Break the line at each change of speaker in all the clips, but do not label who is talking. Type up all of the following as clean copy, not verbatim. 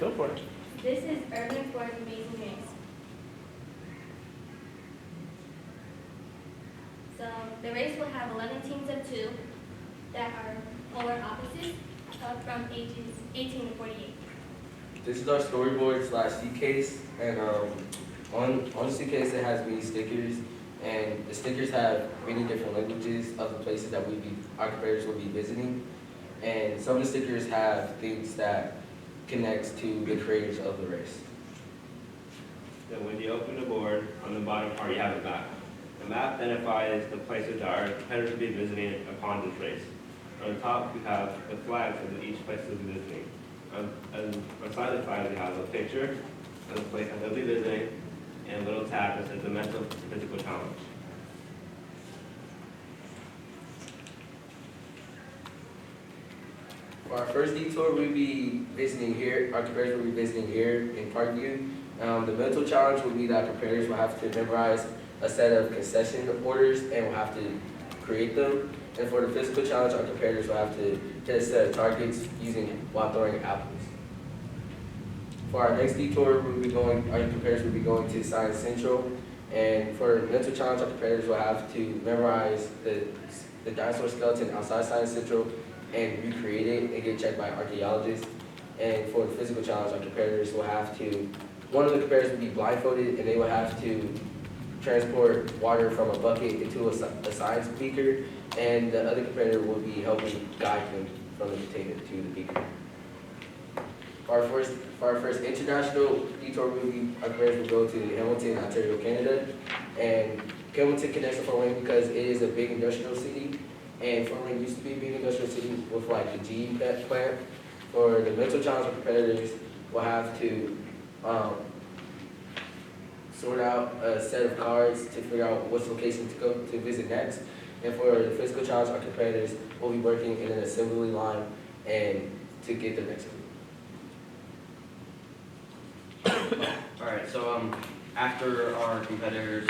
Go for it.
This is Urban Forest Amazing Race. So the race will have 11 teams of 2 that are polar opposites from ages 18 to 48.
This is our storyboard slash seat case, and on the seat case it has many stickers, and the stickers have many different languages of the places that our competitors will be visiting, and some of the stickers have things that connects to the creators of the race.
So when you open the board, on the bottom part you have a map. The map identifies the places that our competitors will be visiting upon this race. On the top we have the flags of each place they'll be visiting. And beside the flag we have a picture of the place that they'll be visiting and a little tab that says the mental and physical challenge.
For our first detour, we'll be visiting here. Our competitors will be visiting here in Parkview. The mental challenge will be that competitors will have to memorize a set of concession orders and will have to create them. And for the physical challenge, our competitors will have to hit a set of targets while throwing apples. For our next detour, our competitors will be going to Science Central. And for the mental challenge, our competitors will have to memorize the dinosaur skeleton outside Science Central and recreate it and get checked by archaeologists. And for the physical challenge, our competitors will have to, one of the competitors will be blindfolded and they will have to transport water from a bucket into a science beaker, and the other competitor will be helping guide them from the container to the beaker. For our first international detour, our competitors will go to Hamilton, Ontario, Canada. And Hamilton connects to Fort Wayne because it is a big industrial city. And Fort Wayne used to be a big industrial city with like the GE plant. For the mental challenge, our competitors will have to sort out a set of cards to figure out which location to go to visit next. And for the physical challenge, our competitors will be working in an assembly line and to get the next one.
All right, so after our competitors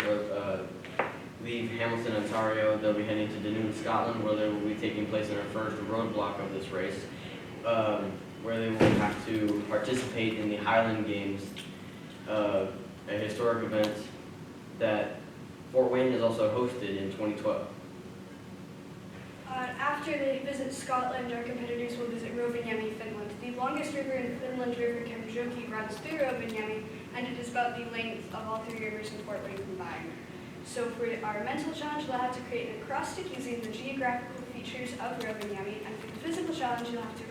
leave Hamilton, Ontario, they'll be heading to Dunoon, Scotland, where they will be taking place in our first roadblock of this race, where they will have to participate in the Highland Games, a historic event that Fort Wayne has also hosted in 2012.
After they visit Scotland, our competitors will visit Rovaniemi, Finland. The longest river in Finland, River Kemjoki, runs through Rovaniemi, and it is about the length of all 3 rivers in Fort Wayne combined. So for our mental challenge, they'll have to create an acrostic using the geographical features of Rovaniemi, and for the physical challenge, you'll have to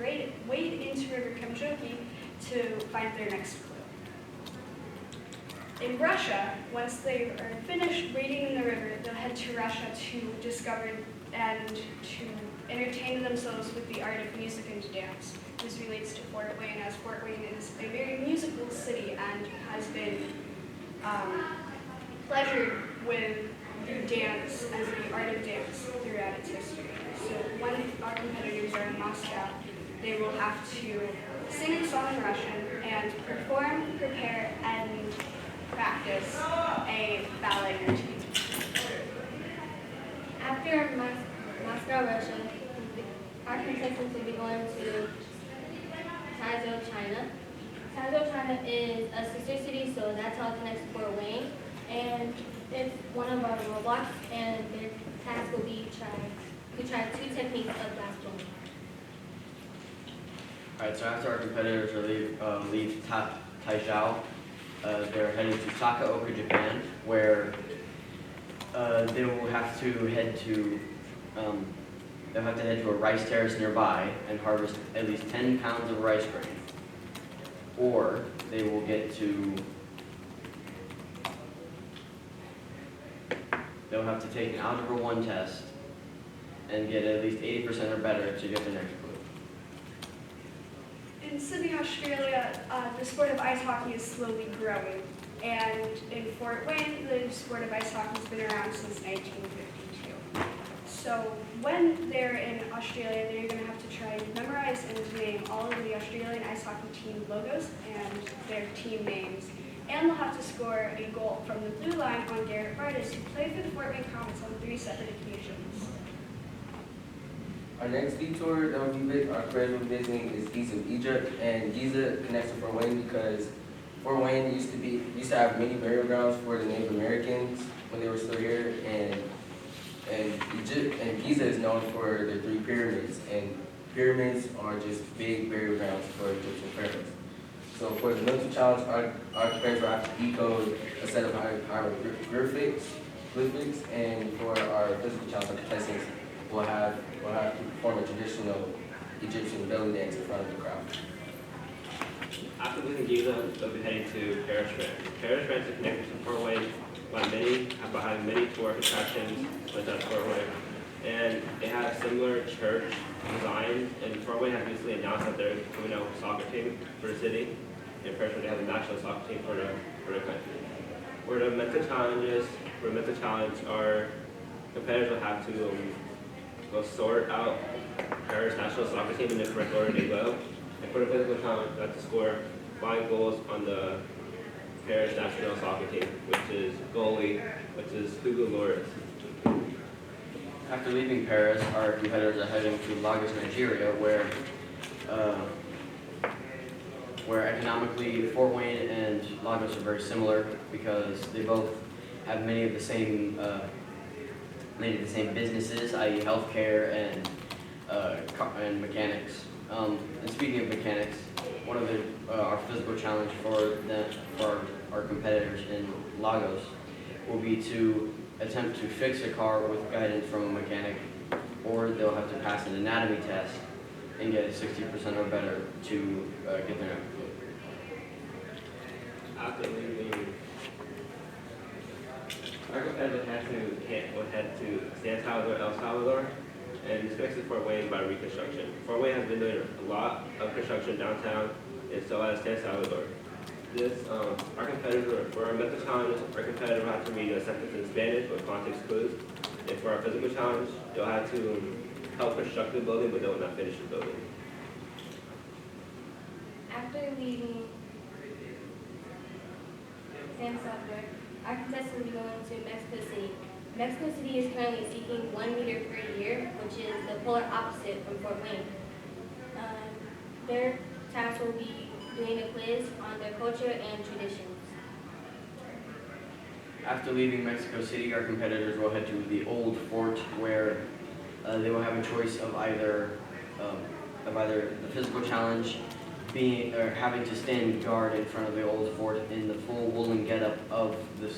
wade into River Kemjoki to find their next clue. In Russia, once they are finished wading in the river, they'll head to Russia to discover and to entertain themselves with the art of music and dance. This relates to Fort Wayne, as Fort Wayne is a very musical city and has been pleasured with dance as the art of dance throughout its history. So when our competitors are in Moscow, they will have to sing a song in Russian and perform, prepare, and practice a ballet routine.
After Moscow, Russia, our contestants will be going to Taizhou, China. Taizhou, China is a sister city, so that's how it connects to Fort Wayne. And it's one of our roadblocks, and their task will be to try 2 techniques of glass blowing.
All right, so after our competitors leave Taizhou, they're heading to Takaoka, Japan, where they will have to head to a rice terrace nearby and harvest at least 10 pounds of rice grain. Or they will they'll have to take an Algebra 1 test and get at least 80% or better to get the next clue.
In Sydney, Australia, the sport of ice hockey is slowly growing. And in Fort Wayne, the sport of ice hockey has been around since 1952. So when they're in Australia, they're going to have to try to memorize and name all of the Australian ice hockey team logos and their team names. And they'll have to score a goal from the blue line on Garrett Vardas, who played for the Fort Wayne Comets on 3 separate occasions.
Our next detour that our careers will be visiting is Giza of Egypt, and Giza connects to Fort Wayne because Fort Wayne used to have many burial grounds for the Native Americans when they were still here, and Egypt and Giza is known for their 3 pyramids, and pyramids are just big burial grounds for Egyptian pharaohs. So for the mental challenge, our parents will have to decode a set of hieroglyphics, and for our physical challenge, our contestants will have to perform a traditional Egyptian belly dance in front of the crowd.
After leaving Giza, they'll be heading to Paris, France. Paris, France is connected to Fort Wayne by having many tourist attractions such as Fort Wayne. And they have similar church designs, and Fort Wayne has recently announced that they're coming out with a soccer team for the city. In Paris, they have a national soccer team for the country. For the mental challenge, our competitors will have to go sort out Paris national soccer team in the correct order they go. And for the physical challenge, they have to score 5 goals on the Paris national soccer team, which is goalie, which is Hugo Loris.
After leaving Paris, our competitors are heading to Lagos, Nigeria, where economically Fort Wayne and Lagos are very similar because they both have many of the same businesses, i.e. healthcare and mechanics. And speaking of mechanics, one of our physical challenge for our competitors in Lagos will be to attempt to fix a car with guidance from a mechanic, or they'll have to pass an anatomy test and get a 60% or better to get their application.
After leaving, our competitors will head to San Salvador, El Salvador, and this makes it Fort Wayne by reconstruction. Fort Wayne has been doing a lot of construction downtown, and so has San Salvador. Our competitor, for our mental challenge, our competitor will have to read a sentence in Spanish with context clues. And for our physical challenge, they'll have to help construct the building, but they will not finish the building.
After leaving San Salvador, our contestants will be going to Mexico City. Mexico City is currently seeking 1 meter per year, which is the polar opposite from Fort Wayne. Their task will be doing a quiz on their culture and traditions.
After leaving Mexico City, our competitors will head to the Old Fort, where they will have a choice of either the physical challenge, having to stand guard in front of the Old Fort in the full woolen getup of the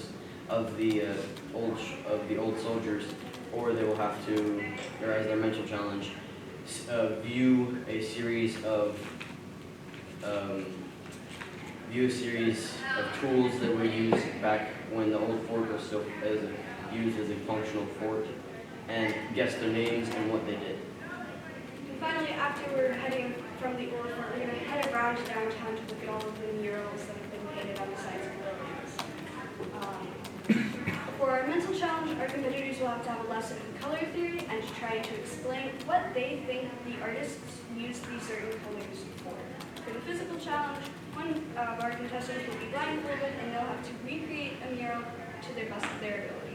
old soldiers, or they will have to, or as their mental challenge, view a series of tools that were used back when the Old Fort was still used as a functional fort, and guess their names and what they did.
And finally, after we're heading from the Old Fort, we're going to head around downtown to look at all of the murals that have been painted on the sides of buildings. For our mental challenge, our competitors will have to have a lesson in color theory and to try to explain what they think the artists used these certain colors for. For the physical challenge, one of our contestants will be blindfolded and they'll have to recreate a mural to the best of their ability.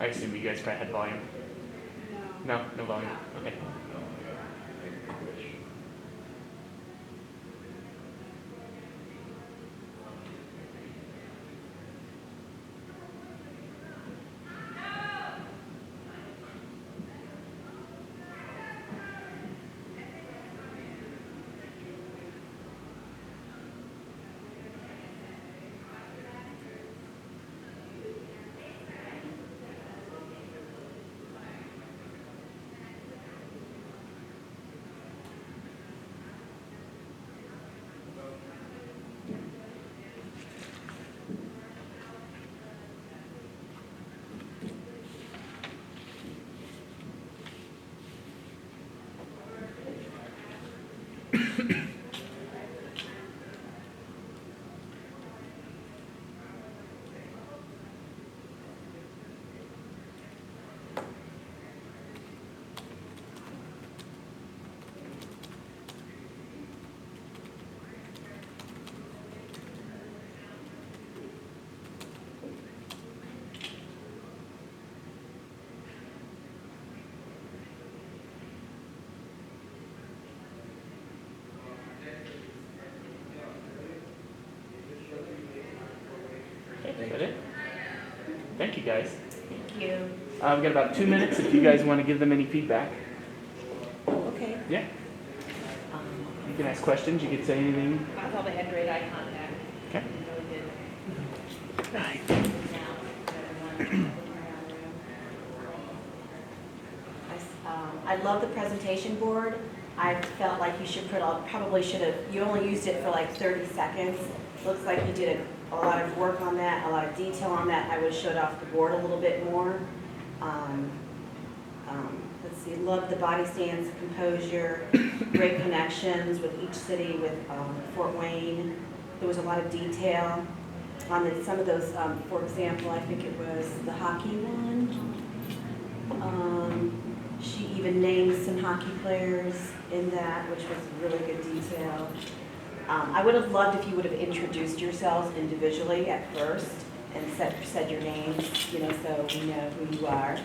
I assume you guys probably had volume. No, no volume. Okay. Is that it? Thank you, guys.
Thank you.
We've got about 2 minutes if you guys want to give them any feedback.
Okay.
Yeah, you can ask questions, you can say anything.
I thought they had great eye contact.
Okay.
Really good. I love the presentation board. I felt like you should probably should have, you only used it for like 30 seconds. Looks like you did a lot of work on that, a lot of detail on that. I would have showed off the board a little bit more. Let's see, love the body stance, composure, great connections with each city, with Fort Wayne. There was a lot of detail on some of those, for example, I think it was the hockey one. She even named some hockey players in that, which was really good detail. I would have loved if you would have introduced yourselves individually at first and said your names, so we know who you are.